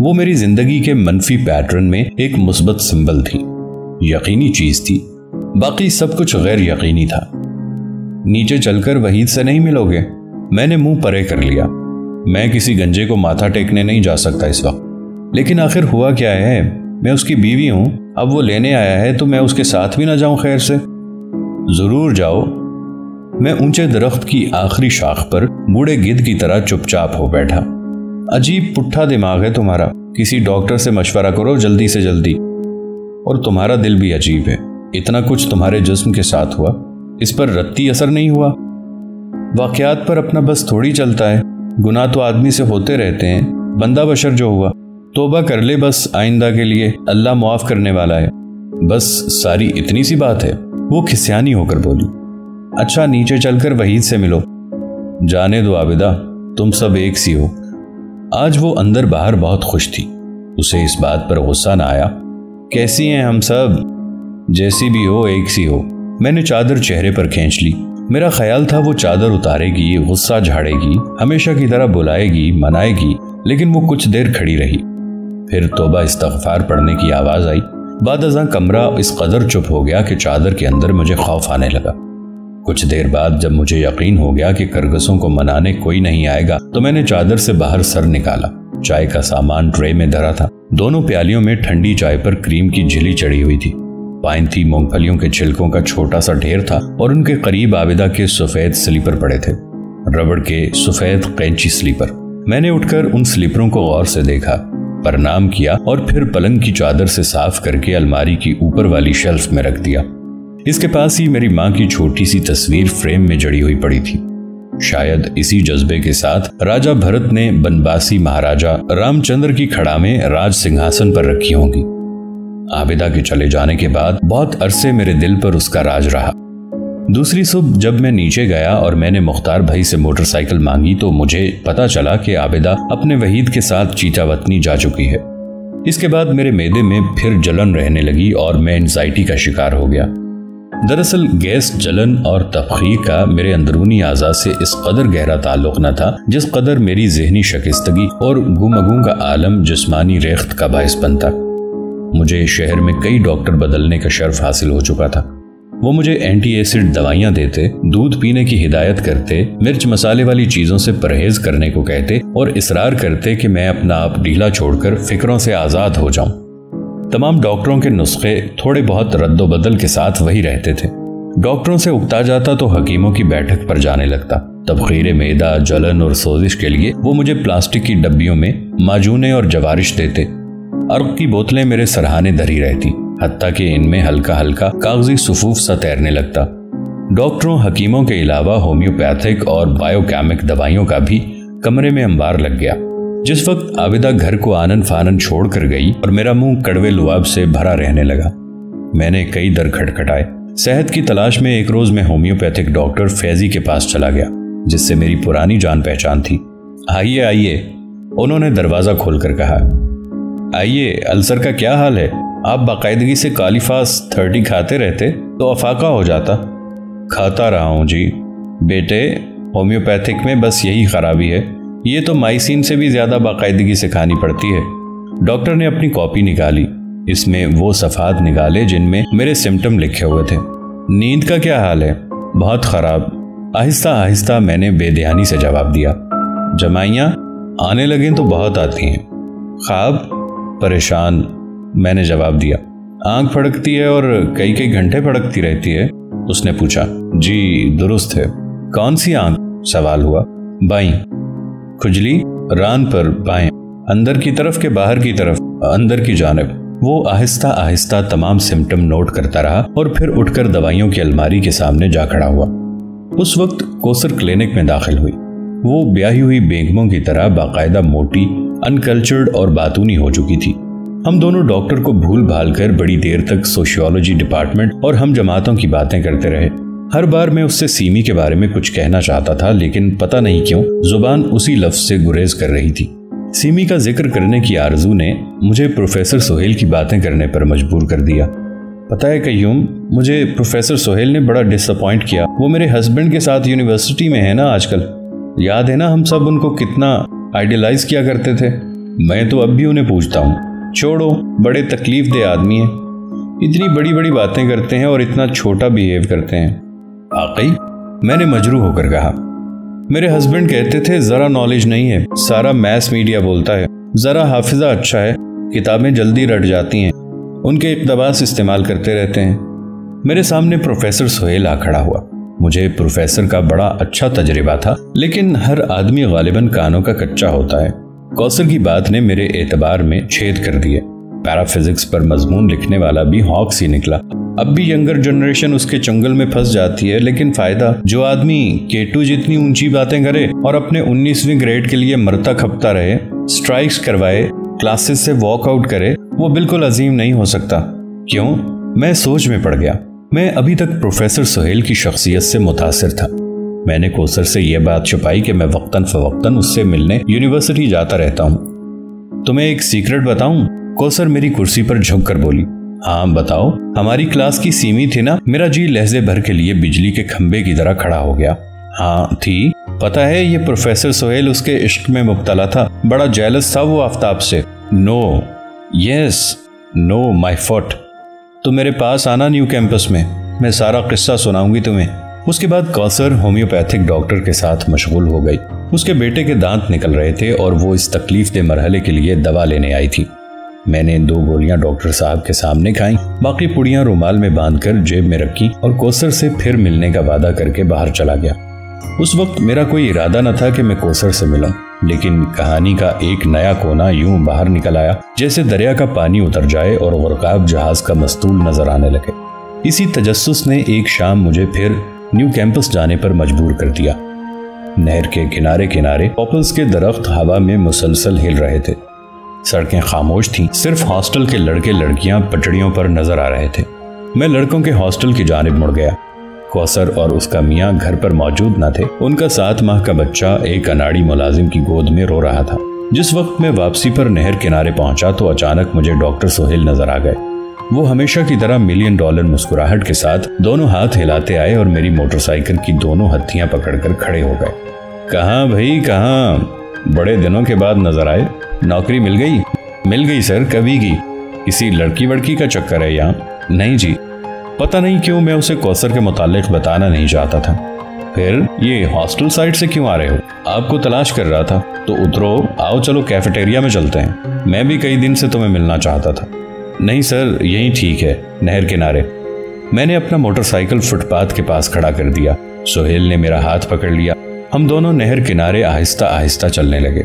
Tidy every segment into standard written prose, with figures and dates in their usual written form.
وہ میری زندگی کے منفی پیٹرن میں ایک مثبت سمبل تھی، یقینی چیز تھی، باقی سب کچھ غیر یقینی تھا۔ نیچے چل کر وحید سے نہیں ملو گے؟ میں نے منہ پرے کر لیا۔ میں کسی گنجے کو ماتھا ٹیکنے نہیں جا سکتا اس وقت، لیکن آخر ہوا کیا ہے، میں اس کی بیوی ہوں، اب وہ لینے آیا ہے تو میں اس کے ساتھ بھی نہ جاؤں خیر سے؟ ضرور جاؤ۔ میں اونچے درخت کی آخری شاخ پر بوڑھے گدھ کی طرح چپ چاپ ہو بیٹھا۔ عجیب پٹھا دماغ ہے تمہارا، کسی ڈاکٹر سے مشورہ کرو جلدی سے جلدی۔ اور تمہارا دل بھی عجیب ہے، اتنا کچھ تمہارے جسم کے ساتھ ہوا، اس پر رتی اثر نہیں ہوا؟ واقعات پر اپنا بس تھوڑی چلتا ہے، گناہ تو آدمی سے ہوتے رہتے ہیں، بندہ بشر جو ہوا توبہ کر لے بس، آئندہ کے لیے اللہ معاف کرنے والا ہے، بس ساری اتنی سی بات ہے۔ وہ کھسیانی ہو کر بولی۔ اچھا نیچے چل کر وحید سے ملو۔ جانے دو عابدہ، تم سب ایک سی ہو۔ آج وہ اندر باہر بہت خوش تھی، اسے اس بات پر غصہ نہ آیا۔ کیسی ہیں ہم سب؟ جیسی بھی ہو ایک سی ہو۔ میں نے چادر چہرے پر کھینچ لی۔ میرا خیال تھا وہ چادر اتارے گی، غصہ جھاڑے گی، ہمیشہ کی طرح بلائے گی، منائے گی، لیکن وہ کچھ دیر کھڑی رہی۔ پھر توبہ استغفار پڑھنے کی آواز آئی۔ بعد ازاں کمرہ اس قدر چپ ہو گیا کہ چادر کے اندر مجھے خوف آنے لگا۔ کچھ دیر بعد جب مجھے یقین ہو گیا کہ کرگسوں کو منانے کوئی نہیں آئے گا تو میں نے چادر سے باہر سر نکالا۔ چائے کا سامان ٹرے میں دھرا تھا، دونوں پیالیوں میں ٹھنڈی چائے پر کریم کی جھلی چڑھی ہوئی تھی۔ پائن تھی، مونگ پھلیوں کے چھلکوں کا چھوٹا سا ڈھیر تھا اور ان کے قریب عابدہ کے سفید سلیپر پڑے تھے، ربڑ کے سفید قینچی سلیپر۔ میں نے اٹھ کر ان سلیپروں کو غور سے دیکھا، پرنام کیا اور پھر پلنگ کی چادر سے صاف کر کے الماری کی اوپر والی شیلف میں رکھ دیا۔ اس کے پاس ہی میری ماں کی چھوٹی سی تصویر فریم میں جڑی ہوئی پڑی تھی۔ شاید اسی جذبے کے ساتھ راجہ بھرت نے بنباسی مہاراجہ رام چندر کی کھڑا میں راج سنگھاسن پر رکھی ہوں گی۔ عابدہ کے چلے جانے کے بعد بہت عرصے میرے دل پر اس کا راج رہا۔ دوسری صبح جب میں نیچے گیا اور میں نے مختار بھائی سے موٹر سائیکل مانگی تو مجھے پتا چلا کہ عابدہ اپنے وحید کے ساتھ چیتا وطنی جا چکی ہے۔ اس کے بعد میرے معدے میں پھر جلن رہنے لگی اور میں اینزائٹی کا شکار ہو گیا۔ دراصل گیس، جلن اور تفخیق کا میرے اندرونی اعضاء سے اس قدر گہرا تعلق نہ تھا جس قدر میری ذہنی شکستگی اور گمگوں کا عالم جسمانی ریخت کا باعث بنتا۔ مجھے شہر میں کئی ڈاکٹر بدلنے کا شرف حاصل ہو چکا تھا۔ وہ مجھے اینٹی ایسڈ دوائیاں دیتے، دودھ پینے کی ہدایت کرتے، مرچ مسالے والی چیزوں سے پرہیز کرنے کو کہتے اور اصرار کرتے کہ میں اپنا آپ ڈھیلا چھوڑ کر فکروں سے آزاد ہو جاؤں۔ تمام ڈاکٹروں کے نسخے تھوڑے بہت رد و بدل کے ساتھ وہی رہتے تھے۔ ڈاکٹروں سے اکتا جاتا تو حکیموں کی بیٹھک پر جانے لگتا۔ تبخیر معدہ، جلن اور سوزش کے لیے وہ مجھے پلاسٹک کی ڈبیوں میں معجونے اور جوارش دیتے۔ عرق کی بوتلیں میرے سرہانے دھری رہتی، حتیٰ کہ ان میں ہلکا ہلکا کاغذی صفوف سا تیرنے لگتا۔ ڈاکٹروں حکیموں کے علاوہ ہومیوپیتھک اور بائیو کیمک دوائیوں کا بھی کمرے میں انبار لگ گیا۔ جس وقت عابدہ گھر کو آنن فانن چھوڑ کر گئی اور میرا منہ کڑوے لعاب سے بھرا رہنے لگا، میں نے کئی در کھٹکھٹائے۔ صحت کی تلاش میں ایک روز میں ہومیوپیتھک ڈاکٹر فیضی کے پاس چلا گیا جس سے میری پرانی جان پہچان تھی۔ آئیے آئیے، انہوں نے دروازہ کھول کر کہا۔ آئیے، السر کا کیا حال ہے؟ آپ باقاعدگی سے کالیفاس 30 کھاتے رہتے تو افاقہ ہو جاتا۔ کھاتا رہا ہوں جی۔ بیٹے، ہومیوپیتھک میں بس یہی خرابی ہے، یہ تو مائسین سے بھی زیادہ باقاعدگی سے کھانی پڑتی ہے۔ ڈاکٹر نے اپنی کاپی نکالی، اس میں وہ صفحات نکالے جن میں میرے سمٹم لکھے ہوئے تھے۔ نیند کا کیا حال ہے؟ بہت خراب۔ آہستہ آہستہ میں نے بے دھیانی سے جواب دیا۔ جمائیاں آنے لگیں تو بہت آتی ہیں۔ خواب؟ پریشان، میں نے جواب دیا۔ آنکھ پھڑکتی ہے اور کئی کئی گھنٹے پھڑکتی رہتی ہے؟ اس نے پوچھا۔ جی درست ہے۔ کون سی آنکھ؟ سوال ہوا۔ بائیں۔ کھجلی؟ ران پر بائیں، اندر کی طرف کے باہر کی طرف؟ اندر کی جانب۔ وہ آہستہ آہستہ تمام سمٹم نوٹ کرتا رہا اور پھر اٹھ کر دوائیوں کی الماری کے سامنے جا کھڑا ہوا۔ اس وقت کوثر کلینک میں داخل ہوئی۔ وہ بیاہی ہوئی بیگموں کی طرح باقاعدہ موٹی، انکلچرڈ اور باتونی ہو چکی تھی۔ ہم دونوں ڈاکٹر کو بھول بھال کر بڑی دیر تک سوشیولوجی ڈپارٹمنٹ اور ہم جماعتوں کی باتیں کرتے رہے۔ ہر بار میں اس سے سیمی کے بارے میں کچھ کہنا چاہتا تھا لیکن پتہ نہیں کیوں زبان اسی لفظ سے گریز کر رہی تھی۔ سیمی کا ذکر کرنے کی آرزو نے مجھے پروفیسر سہیل کی باتیں کرنے پر مجبور کر دیا۔ پتہ ہے قیوم، مجھے پروفیسر سہیل نے بڑا ڈس اپوائنٹ کیا۔ وہ میرے ہسبینڈ کے ساتھ یونیورسٹی میں ہے نا آج کل، یاد ہے نا ہم سب ان کو کتنا آئیڈیلائز کیا کرتے تھے۔ میں تو اب بھی انہیں پوچھتا ہوں، چھوڑو، بڑے تکلیف دہ آدمی ہیں، اتنی بڑی بڑی باتیں کرتے ہیں اور اتنا چھوٹا بیہیو کرتے ہیں۔ آقی، میں نے مجروح ہو کر کہا، میرے ہسبینڈ کہتے تھے ذرا نالج نہیں ہے، سارا میس میڈیا بولتا ہے، ذرا حافظہ اچھا ہے، کتابیں جلدی رٹ جاتی ہیں، ان کے اقتباس استعمال کرتے رہتے ہیں۔ میرے سامنے پروفیسر سہیل آ کھڑا ہوا۔ مجھے پروفیسر کا بڑا اچھا تجربہ تھا، لیکن ہر آدمی غالباً کانوں کا کچا ہوتا ہے۔ کوثر کی بات نے میرے اعتبار میں چھید کر دیے۔ پیرا فزکس پر مضمون لکھنے والا بھی ہاکس ہی نکلا۔ اب بھی ینگر جنریشن اس کے چنگل میں پھنس جاتی ہے، لیکن فائدہ، جو آدمی K2 جتنی اونچی باتیں کرے اور اپنے 19ویں گریڈ کے لیے مرتا کھپتا رہے، سٹرائکس کروائے، کلاسز سے واک آؤٹ کرے، وہ بالکل عظیم نہیں ہو سکتا۔ کیوں؟ میں سوچ میں پڑ گیا۔ میں ابھی تک پروفیسر سہیل کی شخصیت سے متاثر تھا۔ میں نے کوثر سے یہ بات چھپائی کہ میں وقتاً فوقتاً اس سے ملنے یونیورسٹی جاتا رہتا ہوں۔ تمہیں ایک سیکرٹ بتاؤں؟ کوثر میری کرسی پر جھک کر بولی۔ ہاں بتاؤ۔ ہماری کلاس کی سیمی تھی نا، میرا جی لہجے بھر کے لیے بجلی کے کھمبے کی طرح کھڑا ہو گیا۔ ہاں تھی، پتہ ہے یہ پروفیسر سہیل اس کے عشق میں مبتلا تھا، بڑا جیلس تھا وہ آفتاب سے۔ نو، یس، نو مائی فٹ۔ تو میرے پاس آنا نیو کیمپس میں سارا قصہ سناؤں گی تمہیں۔ اس کے بعد کوثر ہومیوپیتھک ڈاکٹر کے ساتھ مشغول ہو گئی۔ اس کے بیٹے کے دانت نکل رہے تھے اور وہ اس تکلیف دہ مرحلے کے لیے دوا لینے آئی تھی۔ میں نے 2 گولیاں ڈاکٹر صاحب کے سامنے کھائیں، باقی پڑیاں رومال میں باندھ کر جیب میں رکھی اور کوثر سے پھر ملنے کا وعدہ کر کے باہر چلا گیا۔ اس وقت میرا کوئی ارادہ نہ تھا کہ میں کوثر سے ملوں، لیکن کہانی کا ایک نیا کونا یوں باہر نکل آیا جیسے دریا کا پانی اتر جائے اور غرقاب جہاز کا مستول نظر آنے لگے۔ اسی تجسس نے ایک شام مجھے پھر نیو کیمپس جانے پر مجبور کر دیا۔ نہر کے کنارے کنارے پاپلز کے درخت ہوا میں مسلسل ہل رہے تھے۔ سڑکیں خاموش تھیں، صرف ہاسٹل کے لڑکے لڑکیاں پٹڑیوں پر نظر آ رہے تھے۔ میں لڑکوں کے ہاسٹل کی جانب مڑ گیا۔ کوثر اور اس کا میاں گھر پر موجود نہ تھے۔ ان کا 7 ماہ کا بچہ ایک اناڑی ملازم کی گود میں رو رہا تھا۔ جس وقت میں واپسی پر نہر کنارے پہنچا تو اچانک مجھے ڈاکٹر سہیل نظر آ گئے۔ وہ ہمیشہ کی طرح $1 ملین مسکراہٹ کے ساتھ دونوں ہاتھ ہلاتے آئے اور میری موٹر سائیکل کی دونوں ہتھیاں پکڑ کر کھڑے ہو گئے۔ کہاں بھائی کہاں؟ بڑے دنوں کے بعد نظر آئے۔ نوکری مل گئی؟ مل گئی سر، کبھی کی۔ کسی لڑکی وڑکی کا چکر ہے یہاں؟ نہیں جی۔ پتہ نہیں کیوں میں اسے کوثر کے متعلق بتانا نہیں چاہتا تھا۔ پھر یہ ہاسٹل سائٹ سے کیوں آ رہے ہو؟ آپ کو تلاش کر رہا تھا۔ تو اترو، آؤ چلو کیفیٹیریا میں چلتے ہیں، میں بھی کئی دن سے تمہیں ملنا چاہتا تھا۔ نہیں سر، یہی ٹھیک ہے، نہر کنارے۔ میں نے اپنا موٹر سائیکل فٹ پاتھ کے پاس کھڑا کر دیا۔ سہیل نے میرا ہاتھ پکڑ لیا۔ ہم دونوں نہر کنارے آہستہ آہستہ چلنے لگے۔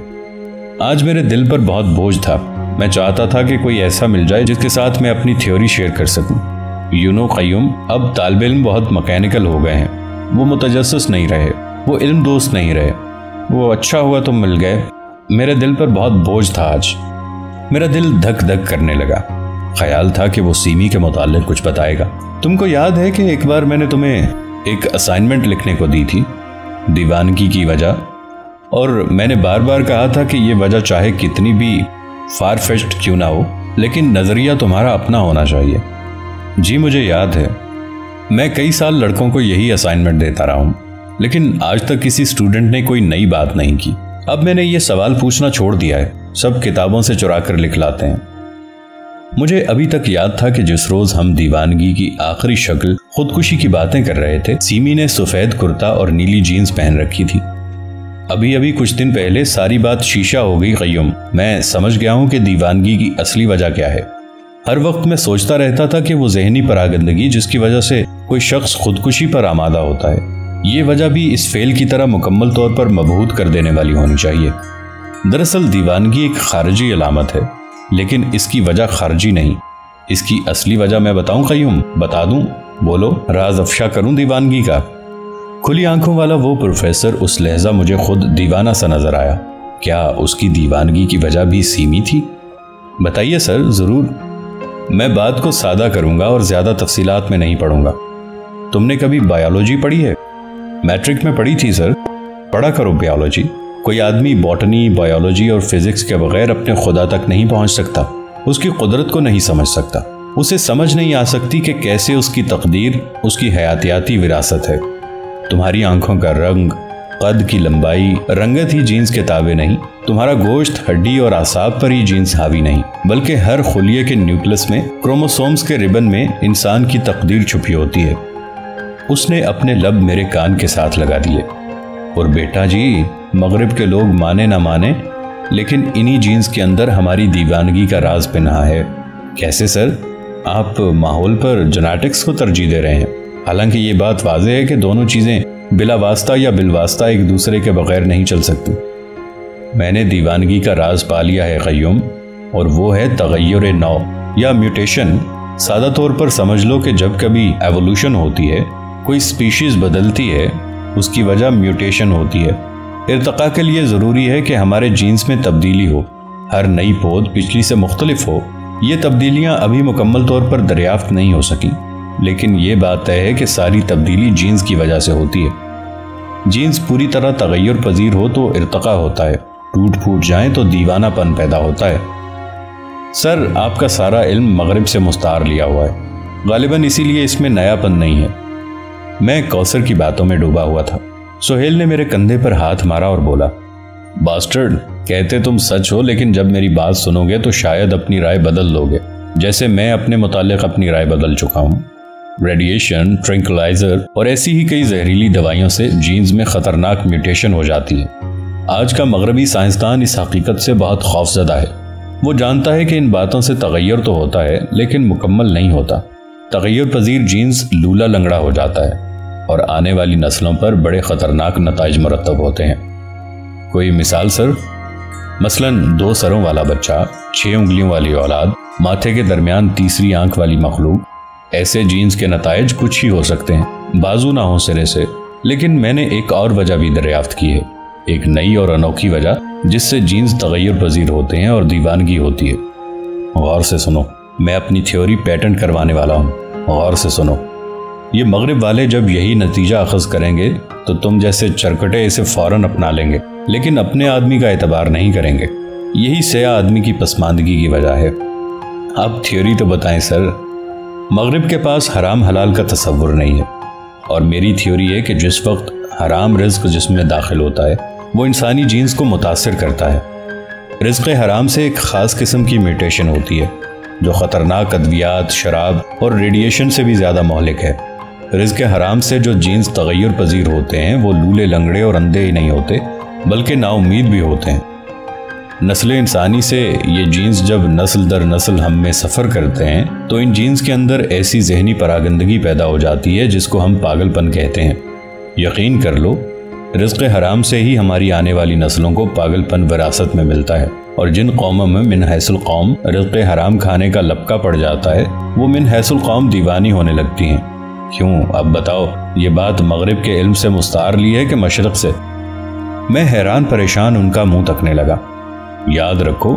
آج میرے دل پر بہت بوجھ تھا۔ میں چاہتا تھا کہ کوئی ایسا مل جائے جس کے ساتھ میں اپنی تھیوری شیئر کر سکوں۔ قیوم، اب طالب علم بہت مکینیکل ہو گئے ہیں، وہ متجسس نہیں رہے، وہ علم دوست نہیں رہے۔ وہ اچھا ہوا تم مل گئے۔ میرے دل پر بہت بوجھ تھا آج۔ میرا دل دھک دھک کرنے لگا۔ خیال تھا کہ وہ سیمی کے متعلق کچھ بتائے گا۔ تم کو یاد ہے کہ ایک بار میں نے تمہیں ایک اسائنمنٹ لکھنے کو دی تھی، دیوانگی کی وجہ، اور میں نے بار بار کہا تھا کہ یہ وجہ چاہے کتنی بھی فار فیچڈ کیوں نہ ہو، لیکن نظریہ تمہارا اپنا ہونا چاہیے۔ جی مجھے یاد ہے، میں کئی سال لڑکوں کو یہی اسائنمنٹ دیتا رہا ہوں، لیکن آج تک کسی اسٹوڈنٹ نے کوئی نئی بات نہیں کی۔ اب میں نے یہ سوال پوچھنا چھوڑ دیا ہے، سب کتابوں سے چرا کر لکھ لاتے ہیں۔ مجھے ابھی تک یاد تھا کہ جس روز ہم دیوانگی کی آخری شکل خودکشی کی باتیں کر رہے تھے، سیمی نے سفید کرتا اور نیلی جینز پہن رکھی تھی۔ ابھی کچھ دن پہلے ساری بات شیشہ ہو گئی قیوم۔ میں سمجھ گیا ہوں کہ دیوانگی کی اصلی وجہ کیا ہے۔ ہر وقت میں سوچتا رہتا تھا کہ وہ ذہنی پراگندگی جس کی وجہ سے کوئی شخص خودکشی پر آمادہ ہوتا ہے، یہ وجہ بھی اس فعل کی طرح مکمل طور پر مبہوت کر دینے والی ہونی چاہیے۔ دراصل دیوانگی ایک خارجی علامت ہے، لیکن اس کی وجہ خارجی نہیں۔ اس کی اصلی وجہ میں بتاؤں قیوم؟ بتا دوں؟ بولو، راز افشا کروں دیوانگی کا؟ کھلی آنکھوں والا وہ پروفیسر اس لحظہ مجھے خود دیوانہ سا نظر آیا۔ کیا اس کی دیوانگی کی وجہ بھی سیمی تھی؟ بتائیے سر، ضرور۔ میں بات کو سادہ کروں گا اور زیادہ تفصیلات میں نہیں پڑھوں گا۔ تم نے کبھی بایولوجی پڑھی ہے؟ میٹرک میں پڑھی تھی سر۔ پڑھا کرو بایولوجی۔ کوئی آدمی باٹنی، بایولوجی اور فزکس کے بغیر اپنے خدا تک نہیں پہنچ سکتا، اس کی قدرت کو نہیں سمجھ سکتا، اسے سمجھ نہیں آ سکتی کہ کیسے اس کی تقدیر اس کی حیاتیاتی وراثت ہے۔ تمہاری آنکھوں کا رنگ، قد کی لمبائی رنگت ہی جینز کے تابع نہیں، تمہارا گوشت ہڈی اور اعصاب پر ہی جینز حاوی نہیں، بلکہ ہر خلیے کے نیوکلس میں کروموسومز کے ربن میں انسان کی تقدیر چھپی ہوتی ہے۔ اس نے اپنے لب میرے کان کے ساتھ لگا دیے۔ اور بیٹا جی، مغرب کے لوگ مانے نہ مانے، لیکن انہی جینز کے اندر ہماری دیوانگی کا راز پنہا ہے۔ کیسے سر؟ آپ ماحول پر جینیٹکس کو ترجیح دے رہے ہیں، حالانکہ یہ بات واضح ہے کہ دونوں چیزیں بلا واسطہ یا بالواسطہ ایک دوسرے کے بغیر نہیں چل سکتی۔ میں نے دیوانگی کا راز پا لیا ہے قیوم، اور وہ ہے تغیر نو یا میوٹیشن۔ سادہ طور پر سمجھ لو کہ جب کبھی ایوولوشن ہوتی ہے، کوئی سپیشیز بدلتی ہے، اس کی وجہ میوٹیشن ہوتی ہے۔ ارتقاء کے لیے ضروری ہے کہ ہمارے جینز میں تبدیلی ہو، ہر نئی پود پچھلی سے مختلف ہو۔ یہ تبدیلیاں ابھی مکمل طور پر دریافت نہیں ہو سکی، لیکن یہ بات طے ہے کہ ساری تبدیلی جینز کی وجہ سے ہوتی ہے۔ جینز پوری طرح تغیر پذیر ہو تو ارتقاء ہوتا ہے، ٹوٹ پھوٹ جائیں تو دیوانہ پن پیدا ہوتا ہے۔ سر، آپ کا سارا علم مغرب سے مستعار لیا ہوا ہے، غالباً اسی لیے اس میں نیا پن نہیں ہے۔ میں کوثر کی باتوں میں ڈوبا ہوا تھا۔ سہیل نے میرے کندھے پر ہاتھ مارا اور بولا، باسٹرڈ، کہتے تم سچ ہو، لیکن جب میری بات سنو گے تو شاید اپنی رائے بدل لو گے، جیسے میں اپنے متعلق اپنی رائے بدل چکا ہوں۔ ریڈیشن، ٹرنکلائزر اور ایسی ہی کئی زہریلی دوائیوں سے جینز میں خطرناک میوٹیشن ہو جاتی ہے۔ آج کا مغربی سائنسدان اس حقیقت سے بہت خوفزدہ ہے۔ وہ جانتا ہے کہ ان باتوں سے تغیر تو ہوتا ہے، لیکن مکمل نہیں ہوتا۔ تغیر پذیر جینز لولا لنگڑا ہو جاتا ہے، اور آنے والی نسلوں پر بڑے خطرناک نتائج مرتب ہوتے ہیں۔ کوئی مثال سر؟ مثلاً 2 سروں والا بچہ، 6 انگلیوں والی اولاد، ماتھے کے درمیان تیسری آنکھ والی مخلوق۔ ایسے جینز کے نتائج کچھ ہی ہو سکتے ہیں، بازو نہ ہو سرے سے۔ لیکن میں نے ایک اور وجہ بھی دریافت کی ہے، ایک نئی اور انوکھی وجہ جس سے جینز تغیر پذیر ہوتے ہیں اور دیوانگی ہوتی ہے۔ غور سے سنو، میں اپنی تھیوری پیٹنٹ کروانے والا ہوں، غور سے سنو۔ یہ مغرب والے جب یہی نتیجہ اخذ کریں گے تو تم جیسے چرکٹے اسے فوراً اپنا لیں گے، لیکن اپنے آدمی کا اعتبار نہیں کریں گے۔ یہی سیاہ آدمی کی پسماندگی کی وجہ ہے۔ آپ تھیوری تو بتائیں سر۔ مغرب کے پاس حرام حلال کا تصور نہیں ہے، اور میری تھیوری ہے کہ جس وقت حرام رزق جسم میں داخل ہوتا ہے وہ انسانی جینز کو متاثر کرتا ہے۔ رزق حرام سے ایک خاص قسم کی میوٹیشن ہوتی ہے جو خطرناک ادویات، شراب اور ریڈیشن سے بھی زیادہ مہلک ہے۔ رزق حرام سے جو جینز تغیر پذیر ہوتے ہیں وہ لولے لنگڑے اور اندھے ہی نہیں ہوتے، بلکہ نا امید بھی ہوتے ہیں۔ نسل انسانی سے یہ جینز جب نسل در نسل ہم میں سفر کرتے ہیں تو ان جینز کے اندر ایسی ذہنی پراگندگی پیدا ہو جاتی ہے جس کو ہم پاگل پن کہتے ہیں۔ یقین کر لو، رزق حرام سے ہی ہماری آنے والی نسلوں کو پاگل پن وراثت میں ملتا ہے، اور جن قوموں میں من حیث القوم رزق حرام کھانے کا لپکا پڑ جاتا ہے وہ من حیث القوم دیوانی ہونے لگتی ہیں۔ کیوں؟ اب بتاؤ، یہ بات مغرب کے علم سے مستعار لی ہے کہ مشرق سے؟ میں حیران پریشان ان کا منہ تکنے لگا۔ یاد رکھو،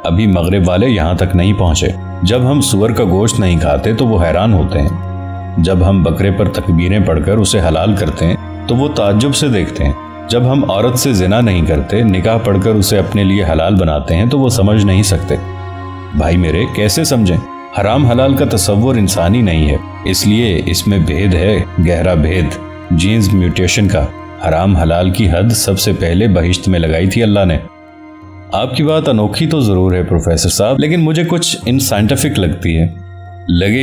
ابھی مغرب والے یہاں تک نہیں پہنچے۔ جب ہم سور کا گوشت نہیں کھاتے تو وہ حیران ہوتے ہیں، جب ہم بکرے پر تکبیریں پڑھ کر اسے حلال کرتے ہیں تو وہ تعجب سے دیکھتے ہیں، جب ہم عورت سے زنا نہیں کرتے، نکاح پڑھ کر اسے اپنے لیے حلال بناتے ہیں تو وہ سمجھ نہیں سکتے۔ بھائی میرے، کیسے سمجھیں؟ حرام حلال کا تصور انسانی نہیں ہے، اس لیے اس میں بھید ہے، گہرا بھید۔ جینز میوٹیشن کا حرام حلال کی حد سب سے پہلے بہشت میں لگائی تھی اللہ نے۔ آپ کی بات انوکھی تو ضرور ہے پروفیسر صاحب، لیکن مجھے کچھ ان سائنٹیفک لگتی ہے۔ لگے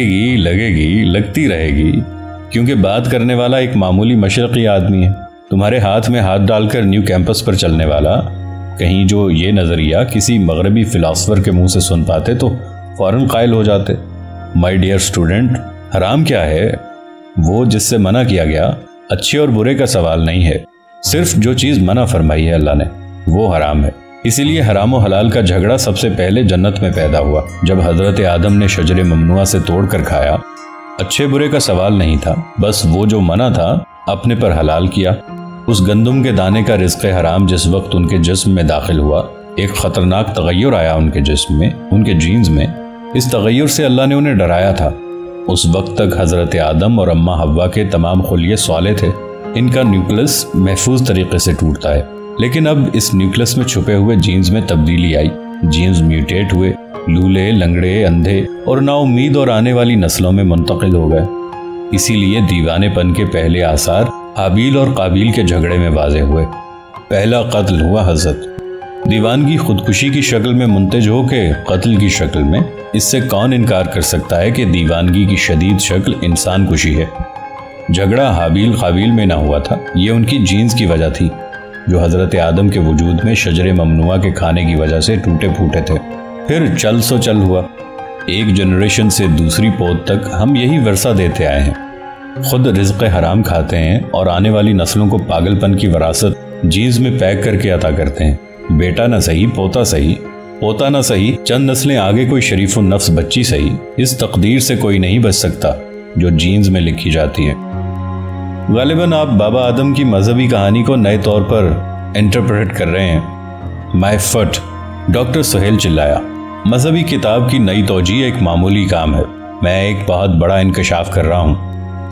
گی، لگتی رہے گی، کیونکہ بات کرنے والا ایک معمولی مشرقی آدمی ہے، تمہارے ہاتھ میں ہاتھ ڈال کر نیو کیمپس پر چلنے والا۔ کہیں جو یہ نظریہ کسی مغربی فلاسفر کے منہ سے سن پاتے تو فوراً قائل ہو جاتے۔ مائی ڈیئر اسٹوڈنٹ، حرام کیا ہے؟ وہ جس سے منع کیا گیا۔ اچھے اور برے کا سوال نہیں ہے، صرف جو چیز منع فرمائی ہے اللہ نے وہ حرام ہے۔ اسی لیے حرام و حلال کا جھگڑا سب سے پہلے جنت میں پیدا ہوا، جب حضرت آدم نے شجر ممنوعہ سے توڑ کر کھایا۔ اچھے برے کا سوال نہیں تھا، بس وہ جو منع تھا اپنے پر حلال کیا۔ اس گندم کے دانے کا رزق حرام جس وقت ان کے جسم میں داخل ہوا، ایک خطرناک تغیر آیا ان کے جسم میں، ان کے جینز میں۔ اس تغیر سے اللہ نے انہیں ڈرایا تھا۔ اس وقت تک حضرت آدم اور اماں حوا کے تمام خلیے صالح تھے، ان کا نیوکلس محفوظ طریقے سے ٹوٹتا ہے۔ لیکن اب اس نیوکلس میں چھپے ہوئے جینز میں تبدیلی آئی، جینز میوٹیٹ ہوئے، لولے، لنگڑے، اندھے اور نا امید اور آنے والی نسلوں میں منتقل ہو گئے۔ اسی لیے دیوانے پن کے پہلے آثار حابیل اور قابیل کے جھگڑے میں واضح ہوئے۔ پہلا قتل ہوا حضرت، دیوانگی خودکشی کی شکل میں منتج ہو کے قتل کی شکل میں۔ اس سے کون انکار کر سکتا ہے کہ دیوانگی کی شدید شکل انسان کشی ہے؟ جھگڑا حابیل قابیل میں نہ ہوا تھا، یہ ان کی جینز کی وجہ تھی جو حضرت آدم کے وجود میں شجر ممنوعہ کے کھانے کی وجہ سے ٹوٹے پھوٹے تھے۔ پھر چل سو چل ہوا، ایک جنریشن سے دوسری پود تک ہم یہی ورثہ دیتے آئے ہیں، خود رزق حرام کھاتے ہیں اور آنے والی نسلوں کو پاگل پن کی وراثت جینز میں پیک کر کے عطا کرتے ہیں۔ بیٹا نہ صحیح، پوتا نہ صحیح، چند نسلیں آگے کوئی شریف النفس بچی صحیح، اس تقدیر سے کوئی نہیں بچ سکتا جو جینز میں لکھی جاتی ہے۔ غالباً آپ بابا آدم کی مذہبی کہانی کو نئے طور پر انٹرپریٹ کر رہے ہیں۔ مائی فٹ، ڈاکٹر سہیل چلایا۔ مذہبی کتاب کی نئی توجیہ ایک معمولی کام ہے، میں ایک بہت بڑا انکشاف کر رہا ہوں۔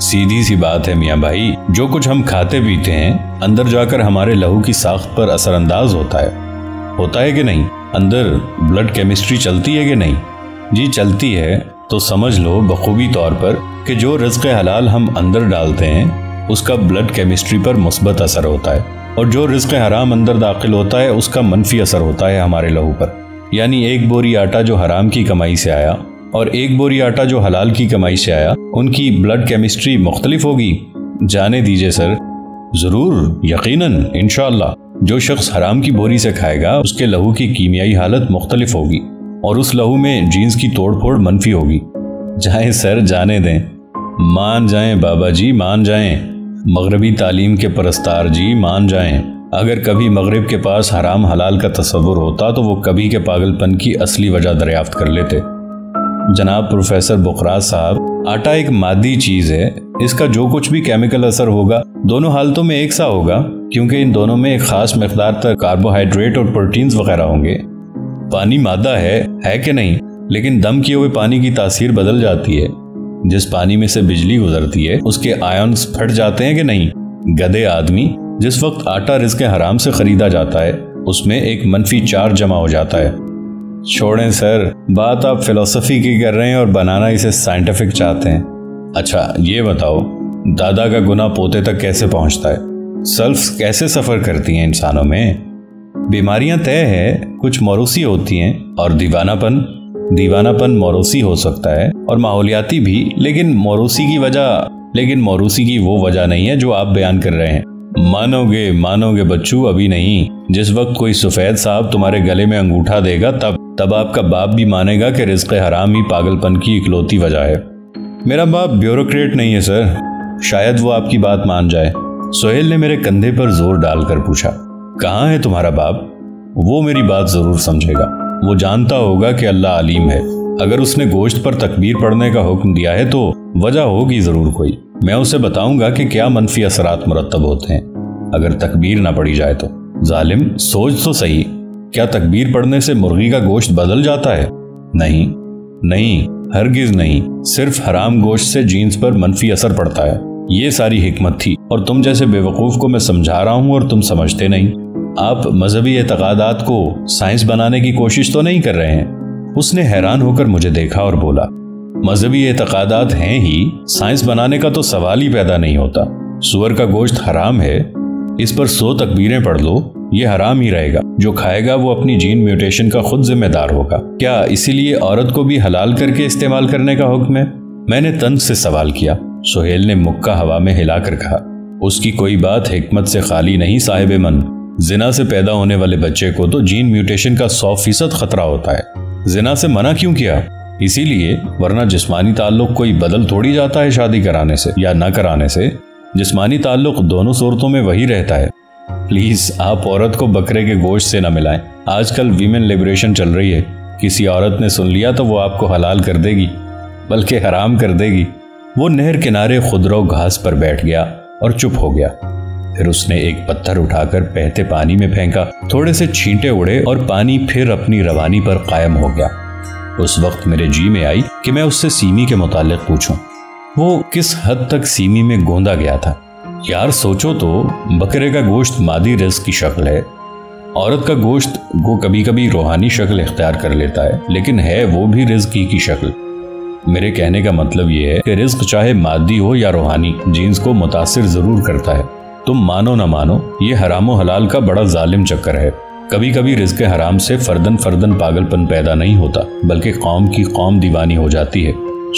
سیدھی سی بات ہے میاں بھائی، جو کچھ ہم کھاتے پیتے ہیں اندر جا کر ہمارے لہو کی ساخت پر اثر انداز ہوتا ہے کہ نہیں؟ اندر بلڈ کیمسٹری چلتی ہے کہ نہیں؟ جی چلتی ہے، تو سمجھ لو بخوبی طور پر کہ جو رزق حلال ہم اندر ڈالتے ہیں اس کا بلڈ کیمسٹری پر مثبت اثر ہوتا ہے، اور جو رزق حرام اندر داخل ہوتا ہے اس کا منفی اثر ہوتا ہے ہمارے لہو پر۔ یعنی ایک بوری آٹا جو حرام کی کمائی سے آیا اور ایک بوری آٹا جو حلال کی کمائی سے آیا، ان کی بلڈ کیمسٹری مختلف ہوگی؟ جانے دیجئے سر، ضرور، یقیناً، انشاءاللہ۔ جو شخص حرام کی بوری سے کھائے گا اس کے لہو کی کیمیائی حالت مختلف ہوگی اور اس لہو میں جینز کی توڑ پھوڑ منفی ہوگی۔ جائیں سر، جانے دیں، مان جائیں بابا جی، مان جائیں، مغربی تعلیم کے پرستار جی، مان جائیں۔ اگر کبھی مغرب کے پاس حرام حلال کا تصور ہوتا تو وہ کبھی کے پاگل پن کی اصلی وجہ دریافت کر لیتے۔ جناب پروفیسر بقراط صاحب، آٹا ایک مادی چیز ہے، اس کا جو کچھ بھی کیمیکل اثر ہوگا دونوں حالتوں میں ایک سا ہوگا، کیونکہ ان دونوں میں ایک خاص مقدار تک کاربوہائیڈریٹ اور پروٹینز وغیرہ ہوں گے۔ پانی مادہ ہے کہ نہیں؟ لیکن دم کیے ہوئے پانی کی تاثیر بدل جاتی ہے۔ جس پانی میں سے بجلی گزرتی ہے اس کے آئونز پھٹ جاتے ہیں کہ نہیں؟ گدھے آدمی، جس وقت آٹا رزق حرام سے خریدا جاتا ہے اس میں ایک منفی چارج جمع ہو جاتا ہے۔ چھوڑیں سر، بات آپ فلسفی کی کر رہے ہیں اور بنانا اسے سائنٹیفک چاہتے ہیں۔ اچھا یہ بتاؤ، دادا کا گناہ پوتے تک کیسے پہنچتا ہے؟ سیلفز کیسے سفر کرتی ہیں انسانوں میں؟ بیماریاں طے ہے، کچھ موروثی ہوتی ہیں، اور دیوانہ پن موروثی ہو سکتا ہے اور ماحولیاتی بھی، لیکن موروثی کی وہ وجہ نہیں ہے جو آپ بیان کر رہے ہیں۔ مانو گے بچو، ابھی نہیں۔ جس وقت کوئی سفید صاحب تمہارے گلے میں انگوٹھا دے گا تب آپ کا باپ بھی مانے گا کہ رزق حرام ہی پاگل پن کی اکلوتی وجہ ہے۔ میرا باپ بیوروکریٹ نہیں ہے سر، شاید وہ آپ کی بات مان جائے۔ سہیل نے میرے کندھے پر زور ڈال کر پوچھا، کہاں ہے تمہارا باپ؟ وہ میری بات ضرور سمجھے گا، وہ جانتا ہوگا کہ اللہ علیم ہے۔ اگر اس نے گوشت پر تکبیر پڑھنے کا حکم دیا ہے تو وجہ ہوگی ضرور کوئی۔ میں اسے بتاؤں گا کہ کیا منفی اثرات مرتب ہوتے ہیں اگر تکبیر نہ پڑھی جائے تو۔ ظالم، سوچ تو صحیح، کیا تکبیر پڑھنے سے مرغی کا گوشت بدل جاتا ہے؟ نہیں، ہرگز نہیں، صرف حرام گوشت سے جینز پر منفی اثر پڑتا ہے۔ یہ ساری حکمت تھی، اور تم جیسے بے وقوف کو میں سمجھا رہا ہوں اور تم سمجھتے نہیں۔ آپ مذہبی اعتقادات کو سائنس بنانے کی کوشش تو نہیں کر رہے ہیں؟ اس نے حیران ہو کر مجھے دیکھا اور بولا، مذہبی اعتقادات ہیں ہی، سائنس بنانے کا تو سوال ہی پیدا نہیں ہوتا۔ سور کا گوشت حرام ہے، اس پر 100 تکبیریں پڑھ لو، یہ حرام ہی رہے گا۔ جو کھائے گا وہ اپنی جین میوٹیشن کا خود ذمہ دار ہوگا۔ کیا اسی لیے عورت کو بھی حلال کر کے استعمال کرنے کا حکم ہے؟ میں نے طنز سے سوال کیا۔ سہیل نے مکہ ہوا میں ہلا کر کہا، اس کی کوئی بات حکمت سے خالی نہیں صاحب من۔ زنا سے پیدا ہونے والے بچے کو تو جین میوٹیشن کا 100% خطرہ ہوتا ہے۔ زنا سے منع کیوں کیا؟ اسی لیے، ورنہ جسمانی تعلق کوئی بدل تھوڑی جاتا ہے شادی کرانے سے یا نہ کرانے سے۔ جسمانی تعلق دونوں صورتوں میں وہی رہتا ہے۔ پلیز آپ عورت کو بکرے کے گوشت سے نہ ملائیں۔ آج کل ویمن لیبریشن چل رہی ہے، کسی عورت نے سن لیا تو وہ آپ کو حلال کر دے گی، بلکہ حرام کر دے گی۔ وہ نہر کنارے خودرو گھاس پر بیٹھ گیا اور چپ ہو گیا۔ پھر اس نے ایک پتھر اٹھا کر بہتے پانی میں پھینکا، تھوڑے سے چھینٹے اڑے اور پانی پھر اپنی روانی پر قائم ہو گیا۔ اس وقت میرے جی میں آئی کہ میں اس سے سیمی کے متعلق پوچھوں، وہ کس حد تک سیمی میں گوندا گیا تھا۔ یار سوچو تو، بکرے کا گوشت مادی رزق کی شکل ہے، عورت کا گوشت وہ کبھی کبھی روحانی شکل اختیار کر لیتا ہے، لیکن ہے وہ بھی رزق کی شکل۔ میرے کہنے کا مطلب یہ ہے کہ رزق چاہے مادی ہو یا روحانی، جینز کو متاثر ضرور کرتا ہے۔ تم مانو نہ مانو، یہ حرام و حلال کا بڑا ظالم چکر ہے۔ کبھی کبھی رزق حرام سے فردن پاگل پن پیدا نہیں ہوتا، بلکہ قوم کی قوم دیوانی ہو جاتی ہے،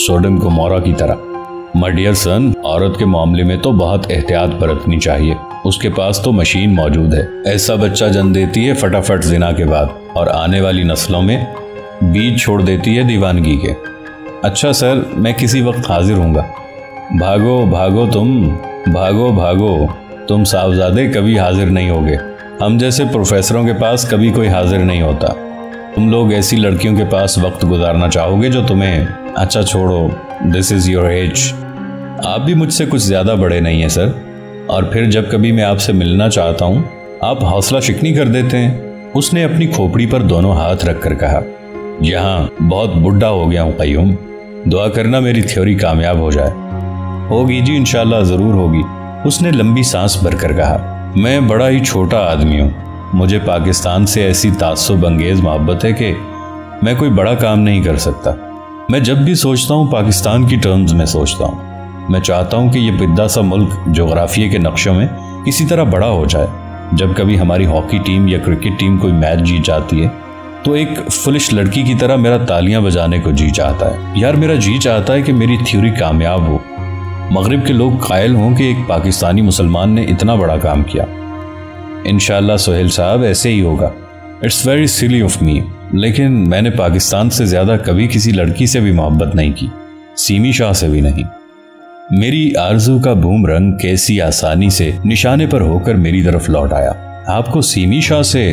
سوڈم گمورا کی طرح۔ مائی ڈیئر سن، عورت کے معاملے میں تو بہت احتیاط برتنی چاہیے۔ اس کے پاس تو مشین موجود ہے، ایسا بچہ جن دیتی ہے فٹافٹ زنا کے بعد، اور آنے والی نسلوں میں بیج چھوڑ دیتی ہے دیوانگی کے۔ اچھا سر، میں کسی وقت حاضر ہوں گا۔ بھاگو بھاگو تم صاحبزادے کبھی حاضر نہیں ہوگے۔ ہم جیسے پروفیسروں کے پاس کبھی کوئی حاضر نہیں ہوتا۔ تم لوگ ایسی لڑکیوں کے پاس وقت گزارنا چاہو گے جو تمہیں، اچھا چھوڑو، دس از یور ایج۔ آپ بھی مجھ سے کچھ زیادہ بڑے نہیں ہیں سر، اور پھر جب کبھی میں آپ سے ملنا چاہتا ہوں آپ حوصلہ شکنی کر دیتے ہیں۔ اس نے اپنی کھوپڑی پر دونوں ہاتھ رکھ کر کہا، یہاں بہت بڈھا ہو گیا ہوں قیوم، دعا کرنا میری تھیوری کامیاب ہو جائے۔ ہوگی جی، انشاءاللہ ضرور ہوگی، اس نے لمبی سانس بھر کر کہا۔ میں بڑا ہی چھوٹا آدمی ہوں، مجھے پاکستان سے ایسی تعصب انگیز محبت ہے کہ میں کوئی بڑا کام نہیں کر سکتا۔ میں جب بھی سوچتا ہوں پاکستان کی ٹرمز میں سوچتا ہوں۔ میں چاہتا ہوں کہ یہ پدہ سا ملک جغرافیے کے نقشوں میں کسی طرح بڑا ہو جائے۔ جب کبھی ہماری ہاکی ٹیم یا کرکٹ ٹیم کوئی میچ جیت جاتی ہے تو ایک فلش لڑکی کی طرح میرا تالیاں بجانے کو جی چاہتا ہے۔ یار میرا جی چاہتا ہے کہ میری تھیوری کامیاب ہو، مغرب کے لوگ قائل ہوں کہ ایک پاکستانی مسلمان نے اتنا بڑا کام کیا۔ انشاءاللہ سہیل صاحب ایسے ہی ہوگا۔ اٹس ویری سلی آف می، لیکن میں نے پاکستان سے زیادہ کبھی کسی لڑکی سے بھی محبت نہیں کی، سیمی شاہ سے بھی نہیں۔ میری آرزو کا بوم رنگ کیسی آسانی سے نشانے پر ہو کر میری طرف لوٹ آیا۔ آپ کو سیمی شاہ سے؟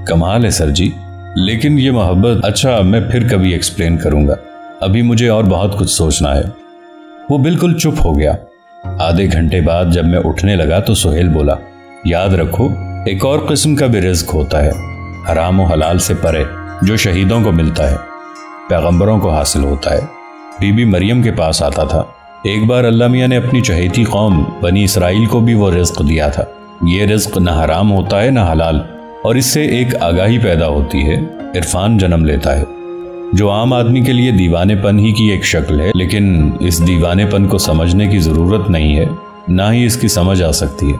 کمال ہے سر جی، لیکن یہ محبت، اچھا میں پھر کبھی ایکسپلین کروں گا، ابھی مجھے اور بہت کچھ سوچنا ہے۔ وہ بالکل چپ ہو گیا۔ آدھے گھنٹے بعد جب میں اٹھنے لگا تو سہیل بولا، یاد رکھو ایک اور قسم کا بھی رزق ہوتا ہے، حرام و حلال سے پرے، جو شہیدوں کو ملتا ہے، پیغمبروں کو حاصل ہوتا ہے۔ بی بی مریم کے پاس آتا تھا۔ ایک بار اللہ میاں نے اپنی چہیتی قوم بنی اسرائیل کو بھی وہ رزق دیا تھا۔ یہ رزق نہ حرام ہوتا ہے نہ حلال، اور اس سے ایک آگاہی پیدا ہوتی ہے، عرفان جنم لیتا ہے، جو عام آدمی کے لیے دیوانے پن ہی کی ایک شکل ہے، لیکن اس دیوانے پن کو سمجھنے کی ضرورت نہیں ہے، نہ ہی اس کی سمجھ آ سکتی ہے،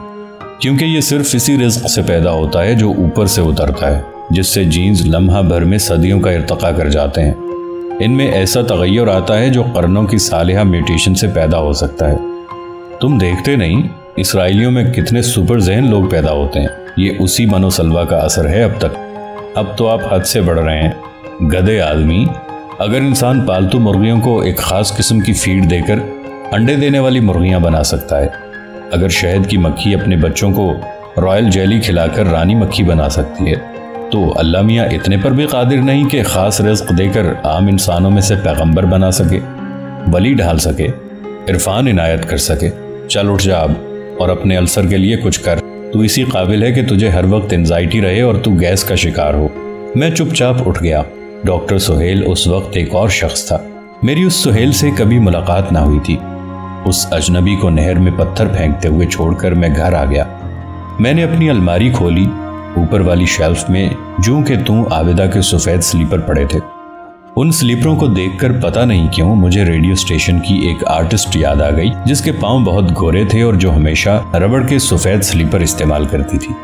کیونکہ یہ صرف اسی رزق سے پیدا ہوتا ہے جو اوپر سے اترتا ہے، جس سے جینز لمحہ بھر میں صدیوں کا ارتقا کر جاتے ہیں۔ ان میں ایسا تغیر آتا ہے جو قرنوں کی صالحہ میوٹیشن سے پیدا ہو سکتا ہے۔ تم دیکھتے نہیں اسرائیلیوں میں کتنے سپر ذہن لوگ پیدا ہوتے ہیں، یہ اسی منو سلوا کا اثر ہے اب تک۔ اب تو آپ حد سے بڑھ رہے ہیں گدھے آدمی۔ اگر انسان پالتو مرغیوں کو ایک خاص قسم کی فیڈ دے کر انڈے دینے والی مرغیاں بنا سکتا ہے، اگر شہد کی مکھی اپنے بچوں کو رائل جیلی کھلا کر رانی مکھی بنا سکتی ہے، تو اللہ میاں اتنے پر بھی قادر نہیں کہ خاص رزق دے کر عام انسانوں میں سے پیغمبر بنا سکے، ولی ڈھال سکے، عرفان عنایت کر سکے۔ چل اٹھ جا اب اور اپنے السر کے لیے کچھ کر، تو اسی قابل ہے کہ تجھے ہر وقت انزائٹی رہے اور تو گیس کا شکار ہو۔ میں چپ چاپ اٹھ گیا۔ ڈاکٹر سہیل اس وقت ایک اور شخص تھا۔ میری اس سہیل سے کبھی ملاقات نہ ہوئی تھی۔ اس اجنبی کو نہر میں پتھر پھینکتے ہوئے چھوڑ کر میں گھر آ گیا۔ میں نے اپنی الماری کھولی، اوپر والی شیلف میں جوں کہ توں عابدہ کے سفید سلیپر پڑے تھے۔ ان سلیپروں کو دیکھ کر پتہ نہیں کیوں مجھے ریڈیو اسٹیشن کی ایک آرٹسٹ یاد آ گئی، جس کے پاؤں بہت گورے تھے اور جو ہمیشہ ربڑ کے سفید سلیپر استعمال کرتی تھی۔